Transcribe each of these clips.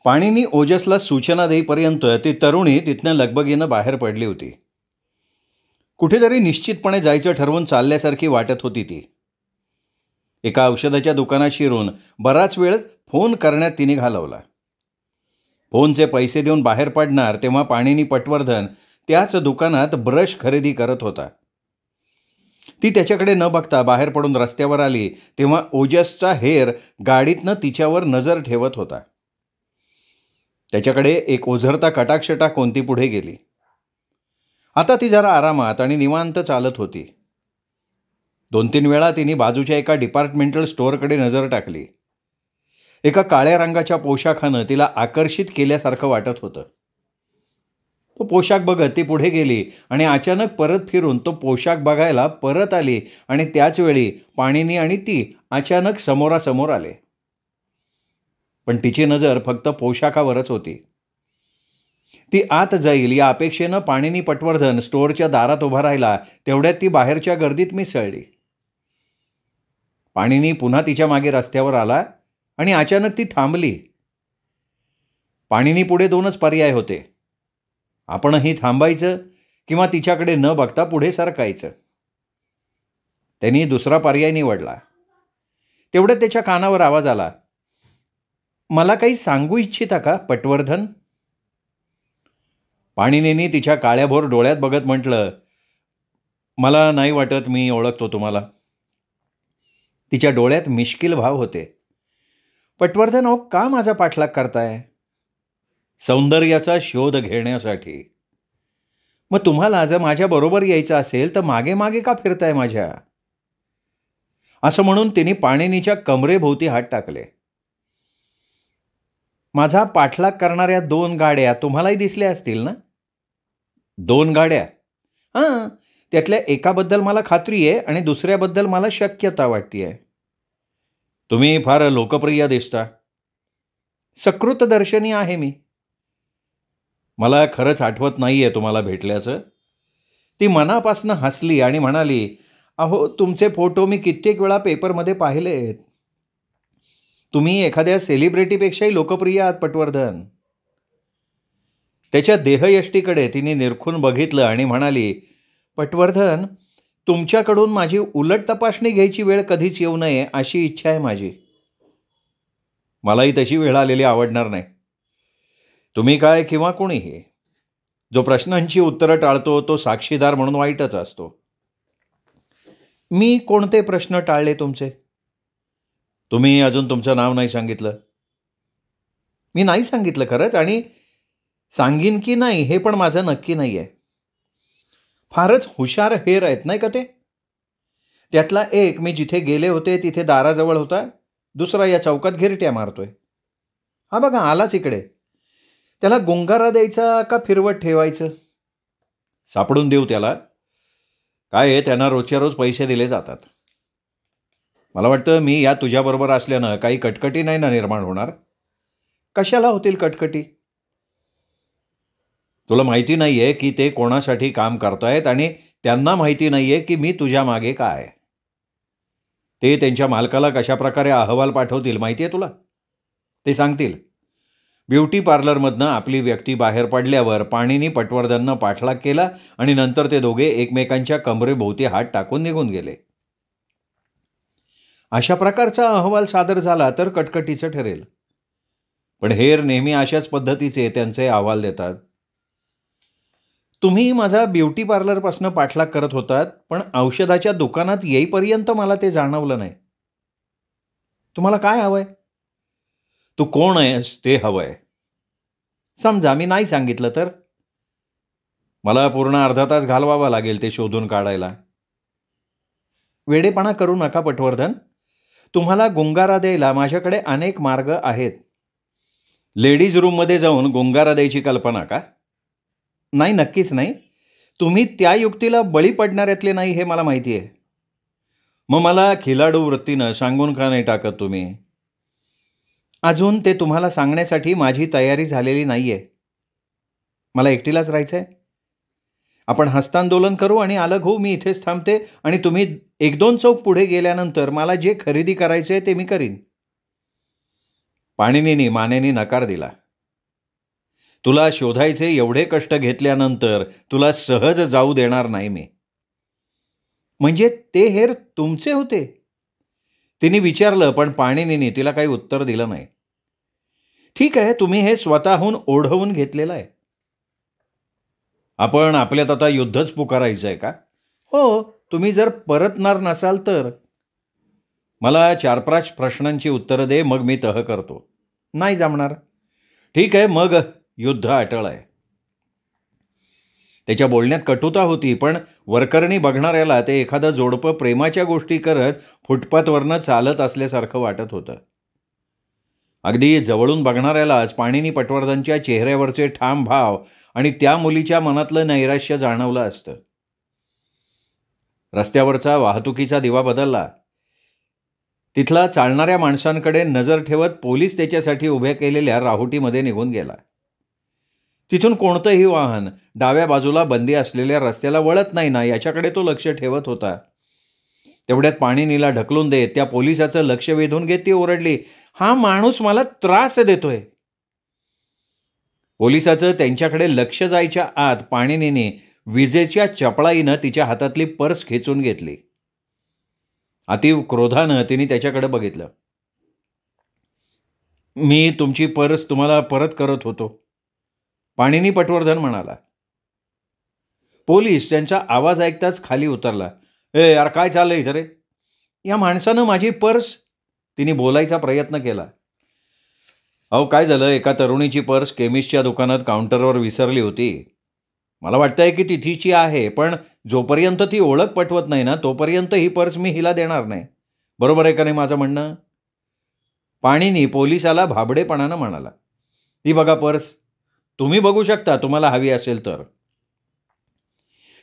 पाणीनी ओजसला सूचना देईपर्यंत ती तरुणी तिथनं लगबगीनं बाहेर पडली होती. कुठेतरी निश्चितपणे जायचं ठरवून चालल्यासारखी वाटत होती ती. एका औषधाच्या दुकानात शिरून बराच वेळ फोन करण्यात तिने घालवला. फोनचे पैसे देऊन बाहेर पडणार तेव्हा पाणिनी पटवर्धन त्याच दुकानात ब्रश खरेदी करत होता. ती त्याच्याकडे न बघता बाहेर पडून रस्त्यावर आली तेव्हा ओजसचा हेर गाडीतनं तिच्यावर नजर ठेवत होता. त्याच्याकडे एक ओझरता कटाक्ष टाकून ती पुढे गेली. आता ती जरा आरामात आणि निवांत चालत होती. 2-3 वेळा तिने बाजूच्या एका डिपार्टमेंटल स्टोअरकडे नजर टाकली. एका काळ्या रंगाच्या पोशाखानं तिला आकर्षित केल्यासारखं वाटत होतं. तो पोशाख बघत ती पुढे गेली आणि अचानक परत फिरून तो पोशाख बघायला परत आली आणि त्याच वेळी पाणिनी आणि ती अचानक समोरासमोर आले. पण तिची नजर फक्त पोशाखावरच होती. ती आत जाईल या अपेक्षेनं पाणिनी पटवर्धन स्टोअरच्या दारात उभा राहिला. तेवढ्यात ती बाहेरच्या गर्दीत मिसळली. पाणिनी पुन्हा तिच्या मागे रस्त्यावर आला आणि अचानक ती थांबली. पाणिनी पुढे 2च पर्याय होते. आपणही थांबायचं किंवा तिच्याकडे न बघता पुढे सरकायचं. त्यांनी दुसरा पर्याय निवडला. तेवढ्यात त्याच्या कानावर आवाज आला, मला काही सांगू इच्छिता का पटवर्धन? पाणिनीने तिच्या काळ्याभोर डोळ्यात बघत म्हटलं, मला नाही वाटत मी ओळखतो तुम्हाला. तिच्या डोळ्यात मिश्किल भाव होते. पटवर्धन, अहो का माझा पाठलाग करताय? सौंदर्याचा शोध घेण्यासाठी. मग तुम्हाला जर माझ्याबरोबर यायचं असेल तर मागे मागे का फिरताय माझ्या? असं म्हणून तिने पाणिनीच्या कमरेभोवती हात टाकले. माझा पाठलाग करणाऱ्या 2 गाड्या तुम्हालाही दिसल्या असतील ना? 2 गाड्या? हां, त्यातल्या एकाबद्दल मला खात्री आहे आणि दुसऱ्याबद्दल मला शक्यता वाटते आहे. तुम्ही फार लोकप्रिय दिसता. सकृतदर्शनी आहे मी. मला खरंच आठवत नाही आहे तुम्हाला भेटल्याचं. ती मनापासनं हसली आणि म्हणाली, अहो तुमचे फोटो मी कित्येक वेळा पेपरमध्ये पाहिलेत. तुम्ही एखाद्या सेलिब्रिटीपेक्षाही लोकप्रिय आहात पटवर्धन. त्याच्या देहयष्टीकडे तिने निरखून बघितलं आणि म्हणाली, पटवर्धन, तुमच्याकडून माझी उलट तपासणी घ्यायची वेळ कधीच येऊ नये अशी इच्छा आहे माझी. मलाही तशी वेळ आलेली आवडणार नाही. तुम्ही काय किंवा कोणीही, जो प्रश्नांची उत्तरं टाळतो तो साक्षीदार म्हणून वाईटच असतो. मी कोणते प्रश्न टाळले तुमचे? तुम्ही अजून तुमचं नाव नाही सांगितलं. मी नाही सांगितलं खरंच, आणि सांगीन की नाही हे पण माझं नक्की नाही आहे. फारच हुशार हेर आहेत नाही का ते? त्यातला एक मी जिथे गेले होते तिथे दाराजवळ होता, दुसरा या चौकात घिरट्या मारतोय. हा बघा आलाच इकडे. त्याला गुंगारा द्यायचा का फिरवत ठेवायचं? सापडून देऊ त्याला. काय आहे, त्यांना रोजच्या रोज पैसे दिले जातात. मला वाटतं मी या तुझ्याबरोबर असल्यानं काही कटकटी नाही ना निर्माण होणार? कशाला होतील कटकटी? तुला माहिती नाही आहे की ते कोणासाठी काम करतायत आणि त्यांना माहिती नाही आहे की मी तुझ्या मागे काय. ते त्यांच्या मालकाला कशाप्रकारे अहवाल पाठवतील माहिती आहे तुला? ते सांगतील. ब्युटी पार्लरमधनं आपली व्यक्ती बाहेर पडल्यावर पाणिनी पटवर्धननं पाठलाग केला आणि नंतर ते दोघे एकमेकांच्या कमरेभोवती हात टाकून निघून गेले. अशा प्रकारचा अहवाल सादर झाला तर कटकटीचं ठरेल. पण हेर नेहमी अशाच पद्धतीचे त्यांचे अहवाल देतात. तुम्ही माझा ब्युटी पार्लरपासून पाठलाग करत होतात, पण औषधाच्या दुकानात येईपर्यंत मला ते जाणवलं नाही. तुम्हाला काय हवंय? तू कोण आहेस ते हवंय. समजा मी नाही सांगितलं तर? मला पूर्ण अर्धा तास घालवावा लागेल ते शोधून काढायला. वेडेपणा करू नका पटवर्धन. तुम्हाला गुंगारा द्यायला माझ्याकडे अनेक मार्ग आहेत. लेडीज रूममध्ये जाऊन गुंगारा द्यायची कल्पना का? नाही, नक्कीच नाही. तुम्ही त्या युक्तीला बळी पडणाऱ्यातले नाही हे मला माहिती आहे. मग मला खिलाडू वृत्तीनं सांगून का नाही टाकत तुम्ही? अजून ते तुम्हाला सांगण्यासाठी माझी तयारी झालेली नाही आहे. मला एकटीलाच राहायचं आहे. आपण हस्तांदोलन करू आणि अलग होऊ. मी इथेच थांबते आणि तुम्ही 1-2 चौक पुढे गेल्यानंतर मला जे खरेदी करायचे ते मी करीन. पाणिनीने मानेने नकार दिला. तुला शोधायचे एवढे कष्ट घेतल्यानंतर तुला सहज जाऊ देणार नाही मी. म्हणजे ते हेर तुमचे होते? तिने विचारलं, पण पाणिनीने तिला काही उत्तर दिलं नाही. ठीक आहे, तुम्ही हे स्वतःहून ओढवून घेतलेलं आहे. आपण आपल्यात आता युद्धच पुकारायचं आहे का? हो, तुम्ही जर परतणार नसाल तर. मला 4-5 प्रश्नांची उत्तरं दे, मग मी तह करतो. नाही जमणार. ठीक आहे, मग युद्ध अटळ आहे. त्याच्या बोलण्यात कटुता होती, पण वरकरणी बघणाऱ्याला ते एखादं जोडपं प्रेमाच्या गोष्टी करत फुटपाथवरनं चालत असल्यासारखं वाटत होतं. अगदी जवळून बघणाऱ्यालाच पाणिनी पटवर्धनच्या चेहऱ्यावरचे ठाम भाव आणि त्या मुलीच्या मनातलं नैराश्य जाणवलं असतं. रस्त्यावरचा वाहतुकीचा दिवा बदलला. तिथला चालणाऱ्या माणसांकडे नजर ठेवत पोलीस त्याच्यासाठी उभ्या केलेल्या राहुटीमध्ये निघून गेला. तिथून कोणतंही वाहन डाव्या बाजूला बंदी असलेल्या रस्त्याला वळत नाही ना, याच्याकडे तो लक्ष ठेवत होता. तेवढ्यात पाणिनीला ढकलून देत त्या पोलिसाचं लक्ष वेधून घेत ती ओरडली, हा माणूस मला त्रास देतोय. पोलिसाचं त्यांच्याकडे लक्ष जायच्या आत पाणिनीने विजेच्या चपळाईनं तिच्या हातातली पर्स खेचून घेतली. अतीव क्रोधानं तिने त्याच्याकडे बघितलं. मी तुमची पर्स तुम्हाला परत करत होतो, पाणिनी पटवर्धन म्हणाला. पोलीस त्यांचा आवाज ऐकताच खाली उतरला. ए यार, काय चाललंय इथं रे? या माणसानं माझी पर्स. तिने बोलायचा प्रयत्न केला. अहो काय झालं, एका तरुणीची पर्स केमिस्टच्या दुकानात काउंटरवर विसरली होती. मला वाटतंय की ती तिची आहे, पण जोपर्यंत ती ओळख पटवत नाही ना, तोपर्यंत ही पर्स मी हिला देणार नाही. बरोबर आहे का नाही माझं म्हणणं? पाणिनी पोलिसाला भाबडेपणानं म्हणाला. ती बघा पर्स, तुम्ही बघू शकता तुम्हाला हवी असेल तर.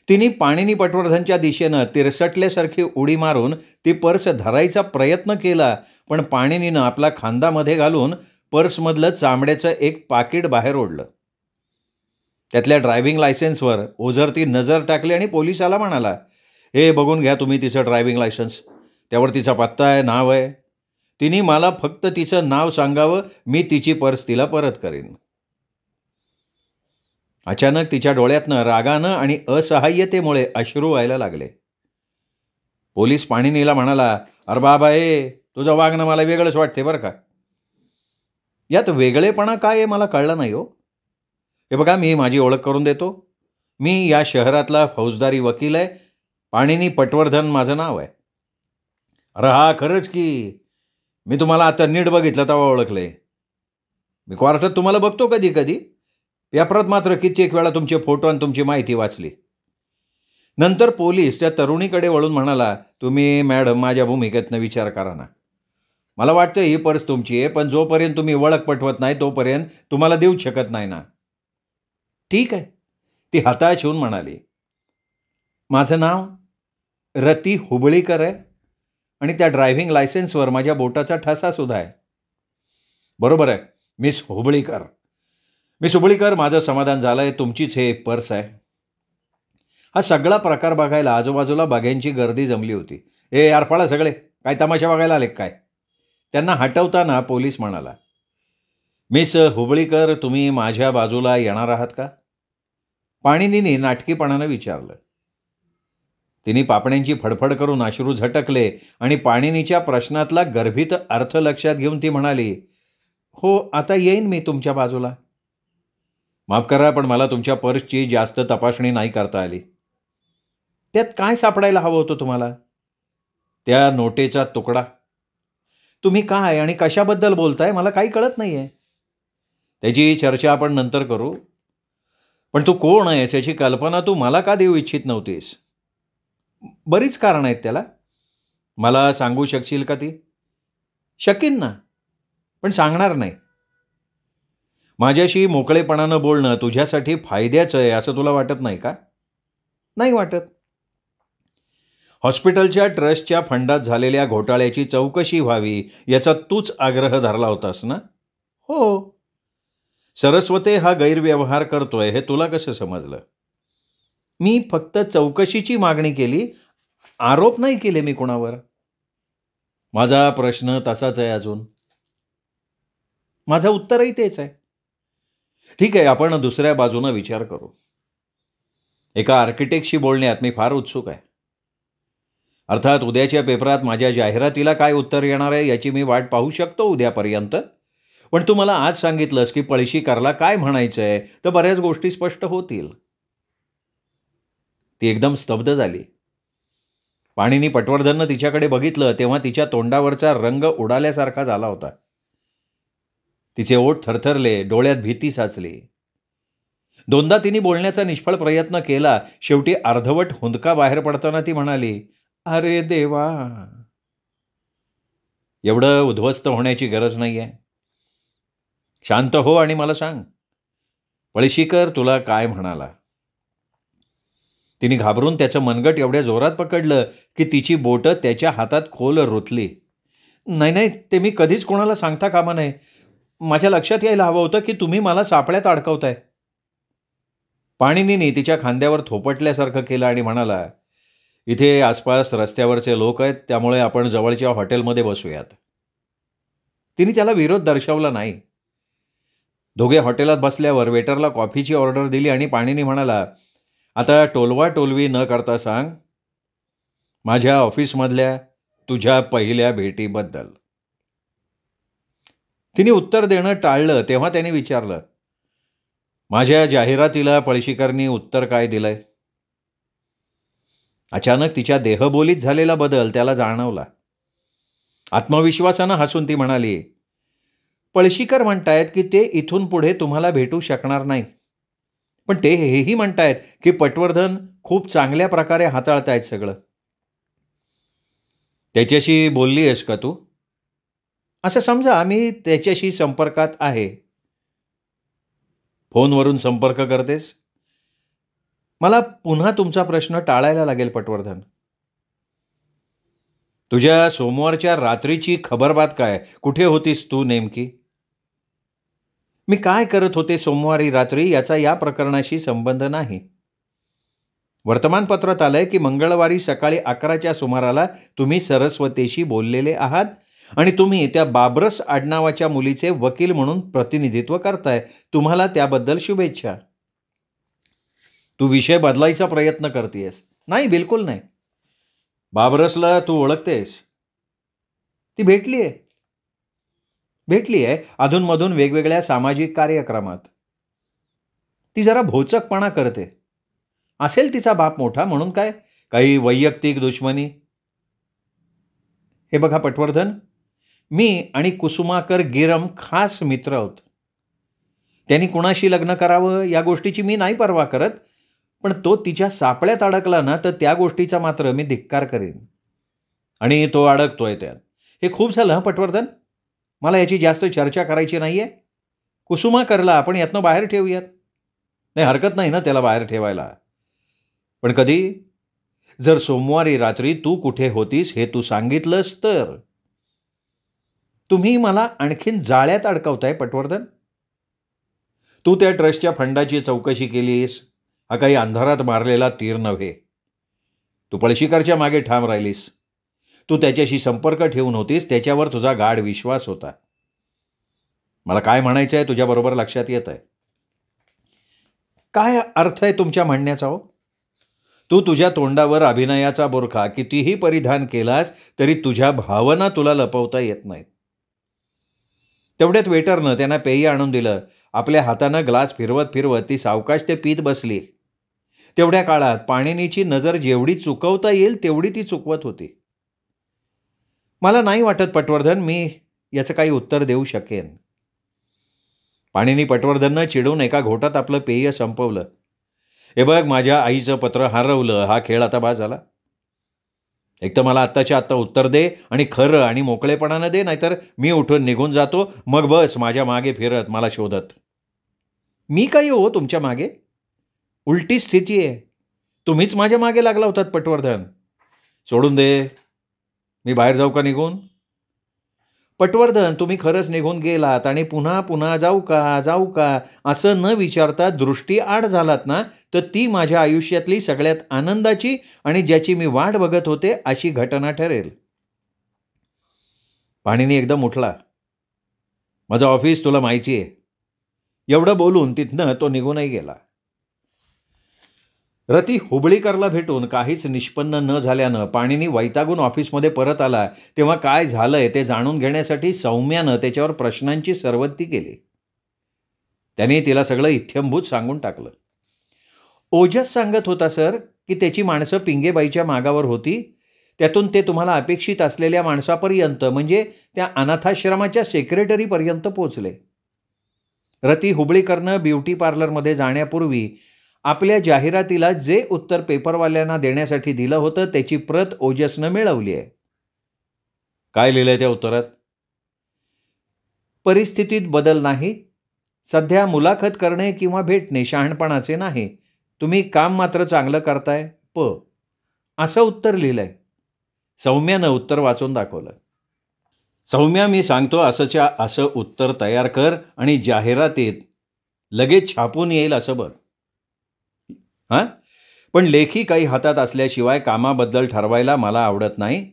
तिने पाणिनी पटवर्धनच्या दिशेनं तिरसटल्यासारखी उडी मारून ती पर्स धरायचा प्रयत्न केला, पण पाणिनीनं आपला खांदामध्ये घालून पर्समधलं चामड्याचं एक पाकिट बाहेर ओढलं. त्यातल्या ड्रायव्हिंग लायसन्सवर ओझरती नजर टाकली आणि पोलिसाला म्हणाला, हे बघून घ्या तुम्ही तिचं ड्रायव्हिंग लायसन्स. त्यावर तिचा पत्ता आहे, नाव आहे. तिने मला फक्त तिचं नाव सांगावं, मी तिची पर्स तिला परत करीन. अचानक तिच्या डोळ्यातनं रागानं आणि असहाय्यतेमुळे अश्रू व्हायला लागले. पोलीस पाणिनीला म्हणाला, अरे बाबा तुझं वागणं मला वेगळंच वाटते बरं का. यात वेगळेपणा काय आहे मला कळलं नाही हो. हे बघा, मी माझी ओळख करून देतो. मी या शहरातला फौजदारी वकील आहे. पाणिनी पटवर्धन माझं नाव आहे. अरे हा, खरंच की. मी तुम्हाला आता नीट बघितलं तेव्हा ओळखले. मी क्वार्टरात तुम्हाला बघतो कधी कधी. पेपरात मात्र कित्येक वेळा तुमचे फोटो आणि तुमची माहिती वाचली. नंतर पोलीस त्या तरुणीकडे वळून म्हणाला, तुम्ही मॅडम माझ्या भूमिकेतनं विचार करा ना. मला वाटतं ही पर्स तुमची आहे, पण जोपर्यंत तुम्ही ओळख पटवत नाही तोपर्यंत तुम्हाला देऊच शकत नाही ना. ठीक आहे, ती हताश होऊन म्हणाली. माझं नाव रती हुबळीकर आहे आणि त्या ड्रायव्हिंग लायसन्सवर माझ्या बोटाचा ठसा सुद्धा आहे. बरोबर आहे, मिस हुबळीकर. मिस हुबळीकर, माझं समाधान झालं आहे. तुमचीच हे पर्स आहे. हा सगळा प्रकार बघायला आजूबाजूला बाघ्यांची गर्दी जमली होती. यार फळा सगळे, काय तमाशा बघायला आले काय? त्यांना हटवताना पोलीस म्हणाला, मिस हुबळीकर, तुम्ही माझ्या बाजूला येणार आहात का? पाणिनीने नाटकीपणानं विचारलं. तिने पापण्यांची फडफड करून अश्रू झटकले आणि पाणिनीच्या प्रश्नातला गर्भित अर्थ लक्षात घेऊन ती म्हणाली, हो, आता येईन मी तुमच्या बाजूला. माफ करा, पण मला तुमच्या पर्सची जास्त तपासणी नाही करता आली. त्यात काय सापडायला हवं होतं तुम्हाला? त्या नोटेचा तुकडा. तुम्ही काय आणि कशाबद्दल बोलताय मला काही कळत नाही आहे. त्याची चर्चा आपण नंतर करू, पण तू कोण आहेस याची कल्पना तू मला का देऊ इच्छित नव्हतीस? बरीच कारणं आहेत त्याला. मला सांगू शकशील का ती? शकीन ना, पण सांगणार नाही. माझ्याशी मोकळेपणानं बोलणं तुझ्यासाठी फायद्याचं आहे असं तुला वाटत नाही का? नाही वाटत. हॉस्पिटलच्या ट्रस्टच्या फंडात झालेल्या घोटाळ्याची चौकशी व्हावी याचा तूच आग्रह धरला होतास ना? हो. सरस्वते हा गैरव्यवहार करतोय हे तुला कसं समजलं? मी फक्त चौकशीची मागणी केली, आरोप नाही केले मी कोणावर. माझा प्रश्न तसाच आहे अजून. माझं उत्तरही तेच आहे. ठीक आहे, आपण दुसऱ्या बाजूनं विचार करू. एका आर्किटेक्टशी बोलण्यात मी फार उत्सुक आहे. अर्थात उद्याच्या पेपरात माझ्या जाहिरातीला काय उत्तर येणार आहे याची मी वाट पाहू शकतो उद्यापर्यंत. पण तू मला आज सांगितलंस की पळशीकरला काय म्हणायचंय, तर बऱ्याच गोष्टी स्पष्ट होतील. ती एकदम स्तब्ध झाली. पाणिनी पटवर्धननं तिच्याकडे बघितलं तेव्हा तिच्या तोंडावरचा रंग उडाल्यासारखा झाला होता. तिचे ओठ थरथरले, डोळ्यात भीती साचली. दोनदा तिने बोलण्याचा निष्फळ प्रयत्न केला. शेवटी अर्धवट हुंदका बाहेर पडताना ती म्हणाली, अरे देवा. एवढं उद्ध्वस्त होण्याची गरज नाहीये. शांत हो आणि मला सांग, पळशीकर तुला काय म्हणाला? तिने घाबरून त्याचं मनगट एवढ्या जोरात पकडलं की तिची बोटं त्याच्या हातात खोल रुतली. नाही नाही, ते मी कधीच कोणाला सांगता कामा नये. माझ्या लक्षात यायला हवं होतं की तुम्ही मला सापळ्यात अडकवताय. पाणिनीने तिच्या खांद्यावर थोपटल्यासारखं केलं आणि म्हणाला, इथे आसपास रस्त्यावरचे लोक आहेत, त्यामुळे आपण जवळच्या हॉटेलमध्ये बसूयात. तिने त्याला विरोध दर्शवला नाही. दोघे हॉटेलात बसल्यावर वेटरला कॉफीची ऑर्डर दिली आणि पाणिनी म्हणाला, आता टोलवा टोलवी न करता सांग, माझ्या ऑफिसमधल्या तुझ्या पहिल्या भेटीबद्दल. तिने उत्तर देणं टाळलं तेव्हा त्याने विचारलं, माझ्या जाहिरातीला पळशीकरनी उत्तर काय दिलंय? अचानक तिच्या देहबोलीत झालेला बदल त्याला जाणवला. आत्मविश्वासानं हसून ती म्हणाली, पळशीकर म्हणतायत की ते इथून पुढे तुम्हाला भेटू शकणार नाही. पण ते हेही म्हणतायत की पटवर्धन खूप चांगल्या प्रकारे हाताळतायत सगळं. त्याच्याशी बोलली आहेस का तू? असं समजा मी त्याच्याशी संपर्कात आहे. फोनवरून संपर्क करतेस? मला पुन्हा तुमचा प्रश्न टाळायला लागेल पटवर्धन. तुझ्या सोमवारच्या रात्रीची खबरबात काय? कुठे होतीस तू नेमकी? मी काय करत होते सोमवारी रात्री याचा या प्रकरणाशी संबंध नाही. वर्तमानपत्रात आलंय की मंगळवारी सकाळी 11च्या सुमाराला तुम्ही सरस्वतीशी बोललेले आहात आणि तुम्ही त्या बाबरस आडनावाच्या मुलीचे वकील म्हणून प्रतिनिधित्व करताय. तुम्हाला त्याबद्दल शुभेच्छा. तू विषय बदलायचा प्रयत्न करतेस. नाही, बिलकुल नाही. बाबरसला तू ओळखतेस? ती भेटली आहे अधूनमधून वेगवेगळ्या सामाजिक कार्यक्रमात. ती जरा भोचकपणा करते. असेल तिचा बाप मोठा म्हणून काय, काही वैयक्तिक दुश्मनी? हे बघा पटवर्धन, मी आणि कुसुमाकर गिरम खास मित्र आहोत. त्यांनी कुणाशी लग्न करावं या गोष्टीची मी नाही पर्वा करत, पण तो तिच्या सापळ्यात अडकला ना तर त्या गोष्टीचा मात्र मी धिक्कार करेन. आणि तो अडकतोय त्यात. हे खूप झालं पटवर्धन. मला याची जास्त चर्चा करायची नाहीये. कुसुमाकरला आपण यातनं बाहेर ठेवूयात. नाही, हरकत नाही ना त्याला बाहेर ठेवायला. पण कधी? जर सोमवारी रात्री तू कुठे होतीस हे तू सांगितलंस तर. तुम्ही मला आणखीन जाळ्यात अडकवताय पटवर्धन. तू त्या ट्रस्टच्या फंडाची चौकशी केलीस. हा काही अंधारात मारलेला तीर नव्हे. तू पळशीकरच्या मागे ठाम राहिलीस. तू त्याच्याशी संपर्क ठेवून होतीस, त्याच्यावर तुझा गाढ विश्वास होता. मला काय म्हणायचं आहे तुझ्याबरोबर लक्षात येत आहे. काय अर्थ आहे तुमच्या म्हणण्याचा हो? तू तुझ्या तोंडावर अभिनयाचा बोरखा कितीही परिधान केलास तरी तुझ्या भावना तुला लपवता येत नाहीत. तेवढ्यात वेटरनं त्यांना पेय आणून दिलं. आपल्या हातानं ग्लास फिरवत फिरवत ती सावकाश ते पीत बसली. तेवढ्या काळात पाणिनीची नजर जेवढी चुकवता येईल तेवढी ती चुकवत होती. मला नाही वाटत पटवर्धन मी याचं काही उत्तर देऊ शकेन. पाणिनी पटवर्धननं चिडून एका घोटात आपलं पेय संपवलं. हे बघ, माझ्या आईचं पत्र हरवलं. हा खेळ आता बास झाला. एक तर मला आत्ताच्या आत्ता उत्तर दे आणि खरं आणि मोकळेपणानं दे, नाहीतर मी उठून निघून जातो. मग बस माझ्या मागे फिरत मला शोधत. मी काही हो तुमच्या मागे? उलटी स्थिती आहे. तुम्हीच माझ्या मागे लागला होतात पटवर्धन. सोडून दे. मी बाहेर जाऊ का निघून? पटवर्धन, तुम्ही खरंच निघून गेलात आणि पुन्हा पुन्हा जाऊ का असं न विचारता दृष्टी आड झालात ना, तर ती माझ्या आयुष्यातली सगळ्यात आनंदाची आणि ज्याची मी वाट बघत होते अशी घटना ठरेल. पाणिनी एकदम उठला. माझं ऑफिस तुला माहिती आहे. एवढं बोलून तिथनं तो निघूनही गेला. रती हुबळीकरला भेटून काहीच निष्पन्न न झाल्यानं पाणिनी वैतागून ऑफिसमध्ये परत आला तेव्हा काय झालंय ते जाणून घेण्यासाठी सौम्यानं त्याच्यावर प्रश्नांची सरबत्ती केली. त्याने तिला सगळं इत्थंभूत सांगून टाकलं. ओजस सांगत होता सर की त्याची माणसं पिंगेबाईच्या मागावर होती. त्यातून ते तुम्हाला अपेक्षित असलेल्या माणसापर्यंत म्हणजे त्या अनाथाश्रमाच्या सेक्रेटरीपर्यंत पोचले. रती हुबळीकरनं ब्युटी पार्लरमध्ये जाण्यापूर्वी आपल्या जाहिरातीला जे उत्तर पेपरवाल्यांना देण्यासाठी दिलं होतं त्याची प्रत ओजसनं मिळवली आहे. काय लिहिलंय त्या उत्तरात? परिस्थितीत बदल नाही. सध्या मुलाखत करणे किंवा भेटणे शहाणपणाचे नाही. तुम्ही काम मात्र चांगलं करताय. असं उत्तर लिहिलंय. सौम्यानं उत्तर वाचून दाखवलं. सौम्या, मी सांगतो असंच्या असं उत्तर तयार कर आणि जाहिरातीत लगेच छापून येईल असं बघ. हां, पण लेखी काही हातात असल्याशिवाय कामाबद्दल ठरवायला मला आवडत नाही.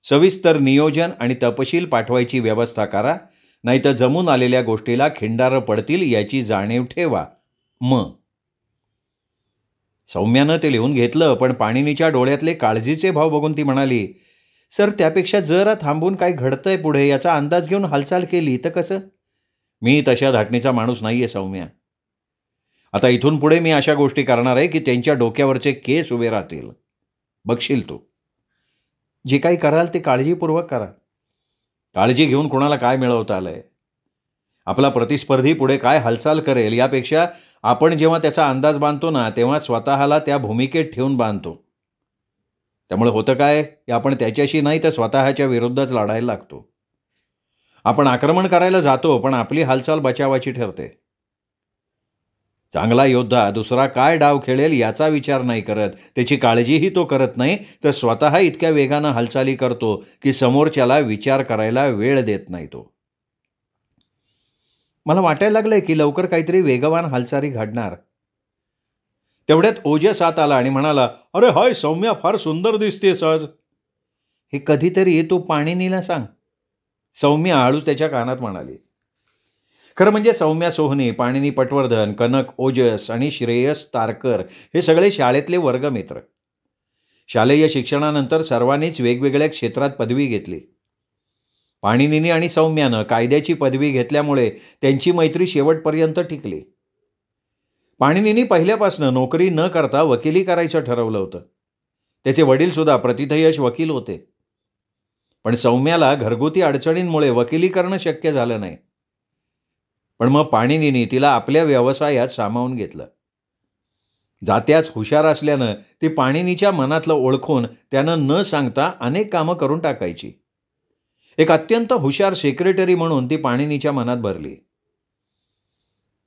सविस्तर नियोजन आणि तपशील पाठवायची व्यवस्था करा, नाहीतर जमून आलेल्या गोष्टीला खिंडारं पडतील याची जाणीव ठेवा. सौम्यानं ते लिहून घेतलं, पण पाणिनीच्या डोळ्यातले काळजीचे भाव बघून ती म्हणाली, सर त्यापेक्षा जरा थांबून काय घडतंय पुढे याचा अंदाज घेऊन हालचाल केली तर कसं? मी तशा धाटणीचा माणूस नाहीये सौम्या. आता इथून पुढे मी अशा गोष्टी करणार आहे की त्यांच्या डोक्यावरचे केस उभे राहतील. बघशील तू. जे काही कराल ते काळजीपूर्वक करा. काळजी घेऊन कोणाला काय मिळवता आलंय? आपला प्रतिस्पर्धी पुढे काय हालचाल करेल यापेक्षा आपण जेव्हा त्याचा अंदाज बांधतो ना तेव्हा स्वतःला त्या भूमिकेत ठेवून बांधतो. त्यामुळे होतं काय की आपण त्याच्याशी नाही तर स्वतःच्या विरुद्धच लढायला लागतो. आपण आक्रमण करायला जातो पण आपली हालचाल बचावाची ठरते. चांगला योद्धा दुसरा काय डाव खेळेल याचा विचार नाही करत, त्याची काळजीही तो करत नाही, तर स्वतः इतक्या वेगानं हालचाली करतो की समोरच्याला विचार करायला वेळ देत नाही तो. मला वाटायला लागलंय की लवकर काहीतरी वेगवान हालचाली घडणार. तेवढ्यात ओजस आत आला आणि म्हणाला, अरे हाय सौम्या, फार सुंदर दिसतेस आज. हे कधीतरी तू पाणिनीला सांग, सौम्या हळूच त्याच्या कानात म्हणाली. खरं म्हणजे सौम्या सोहनी, पाणिनी पटवर्धन, कनक ओजस आणि श्रेयस तारकर हे सगळे शाळेतले वर्गमित्र. शालेय शिक्षणानंतर सर्वांनीच वेगवेगळ्या क्षेत्रात पदवी घेतली. पाणिनीने आणि सौम्यानं कायद्याची पदवी घेतल्यामुळे त्यांची मैत्री शेवटपर्यंत टिकली. पाणिनीने पहिल्यापासून नोकरी न करता वकिली करायचं ठरवलं होतं. त्याचे वडीलसुद्धा प्रथितयश वकील होते. पण सौम्याला घरगुती अडचणींमुळे वकिली करणं शक्य झालं नाही. पण मग पाणिनीने तिला आपल्या व्यवसायात सामावून घेतलं. जात्याच हुशार असल्यानं ती पाणिनीच्या मनातलं ओळखून त्यानं न सांगता अनेक कामं करून टाकायची. एक अत्यंत हुशार सेक्रेटरी म्हणून ती पाणिनीच्या मनात भरली.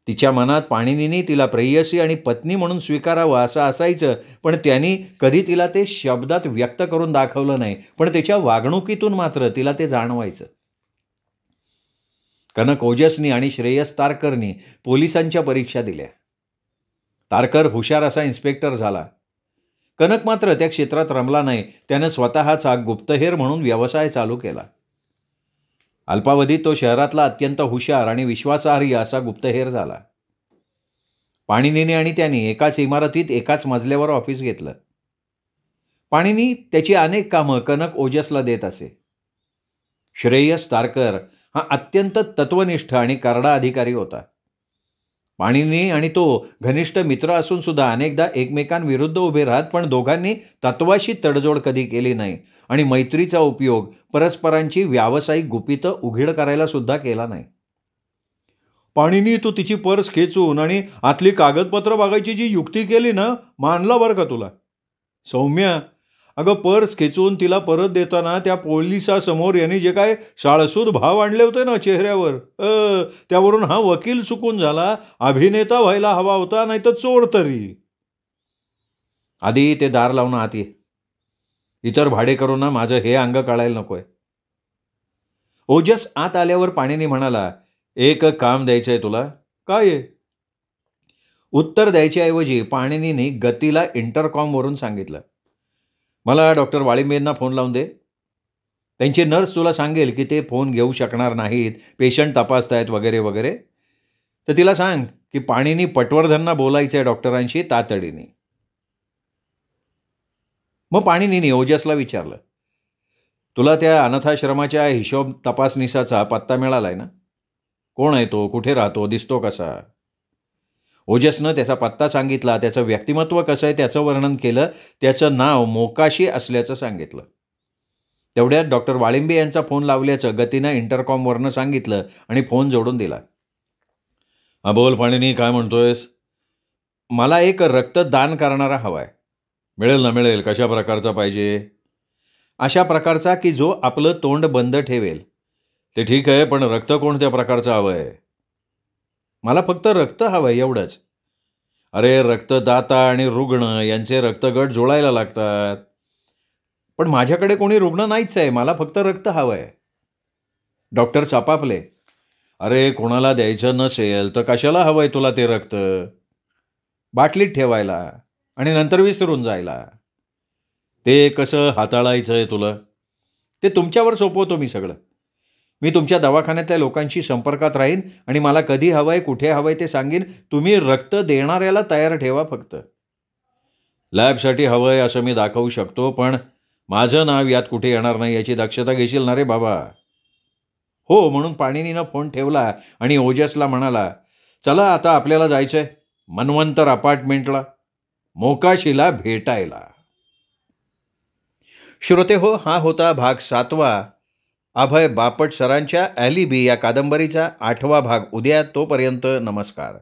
तिच्या मनात पाणिनीने तिला प्रेयसी आणि पत्नी म्हणून स्वीकारावं असं असायचं, पण त्यांनी कधी तिला ते शब्दात व्यक्त करून दाखवलं नाही, पण त्याच्या वागणुकीतून मात्र तिला ते जाणवायचं. कनक ओजसनी आणि श्रेयस तारकरनी पोलिसांच्या परीक्षा दिल्या. तारकर हुशार असा इन्स्पेक्टर झाला. कनक मात्र त्या क्षेत्रात रमला नाही. त्यानं स्वतःचा गुप्तहेर म्हणून व्यवसाय चालू केला. अल्पावधीत तो शहरातला अत्यंत हुशार आणि विश्वासार्ह असा गुप्तहेर झाला. पाणिनीने आणि त्यांनी एकाच इमारतीत एकाच मजल्यावर ऑफिस घेतलं. पाणिनी त्याची अनेक कामं कनक ओजसला देत असे. श्रेयस तारकर हा अत्यंत तत्वनिष्ठ आणि करडा अधिकारी होता. पाणिनी आणि तो घनिष्ठ मित्र असून सुद्धा अनेकदा एकमेकांविरुद्ध उभे राहत, पण दोघांनी तत्वाशी तडजोड कधी केली नाही आणि मैत्रीचा उपयोग परस्परांची व्यावसायिक गुपितं उघड करायला सुद्धा केला नाही. पाणिनी, तू तिची पर्स खेचून आणि आतली कागदपत्र बघायची जी युक्ती केली ना, मानला बरं का तुला. सौम्या, अगं पर्स खेचून तिला परत देताना त्या पोलिसासमोर यांनी जे काय साळसूद भाव आणले होते ना चेहऱ्यावर, त्यावरून हा वकील चुकून झाला. अभिनेता व्हायला हवा होता, नाही तर चोर तरी. आधी ते दार लावून आत ये. इतर भाडेकरूंना माझं हे अंग कळायला नकोय. ओजस आत आल्यावर पाणिनी म्हणाला, एक काम द्यायचंय तुला. काय आहे? उत्तर द्यायच्याऐवजी पाणिनीने गतीला इंटरकॉमवरून सांगितलं, मला डॉक्टर वाळिंबेंना फोन लावून दे. त्यांची नर्स तुला सांगेल की ते फोन घेऊ शकणार नाहीत, पेशंट तपासतायत वगैरे वगैरे. तर तिला सांग की पाणीनी पटवर्धनना बोलायचं आहे डॉक्टरांशी तातडीने. मग पाणिनीने ओजसला विचारलं, तुला त्या अनाथाश्रमाच्या हिशोब तपासनिसाचा पत्ता मिळालाय ना? कोण आहे तो, कुठे राहतो, दिसतो कसा? ओजसनं त्याचा पत्ता सांगितला, त्याचं व्यक्तिमत्व कसं आहे त्याचं वर्णन केलं, त्याचं नाव मोकाशी असल्याचं सांगितलं. तेवढ्यात डॉक्टर वाळिंबे यांचा फोन लावल्याचं गतीनं इंटरकॉमवरनं सांगितलं आणि फोन जोडून दिला. हा बोल पाणिनी, काय म्हणतोयस? मला एक रक्तदान करणारा हवाय. मिळेल ना, मिळेल. कशा प्रकारचा पाहिजे? अशा प्रकारचा की जो आपलं तोंड बंद ठेवेल. ते ठीक आहे, पण रक्त कोणत्या प्रकारचं हवं आहे? मला फक्त रक्त हवं आहे, एवढंच. अरे, रक्तदाता आणि रुग्ण यांचे रक्तगट जुळायला लागतात. पण माझ्याकडे कोणी रुग्ण नाहीच आहे, मला फक्त रक्त हवं आहे. डॉक्टर चापापले. अरे, कोणाला द्यायचं नसेल तर कशाला हवं आहे तुला ते रक्त? बाटलीत ठेवायला आणि नंतर विसरून जायला. ते कसं हाताळायचं आहे तुला? ते तुमच्यावर सोपवतो मी सगळं. मी तुमच्या दवाखान्यातल्या लोकांशी संपर्कात राहीन आणि मला कधी हवं आहे, कुठे हवं आहे ते सांगीन. तुम्ही रक्त देणाऱ्याला तयार ठेवा फक्त. लॅबसाठी हवं आहे असं मी दाखवू शकतो, पण माझं नाव यात कुठे येणार नाही याची दक्षता घेशील ना रे बाबा? हो, म्हणून पाणिनीनं फोन ठेवला आणि ओजसला म्हणाला, चला आता आपल्याला जायचंय मन्वंतर अपार्टमेंटला, मोकाशीला भेटायला. श्रोते हो, हा होता भाग 7वा अभय बापट सरांच्या ॲलिबी या कादंबरीचा 8वा भाग. उद्या, तोपर्यंत नमस्कार.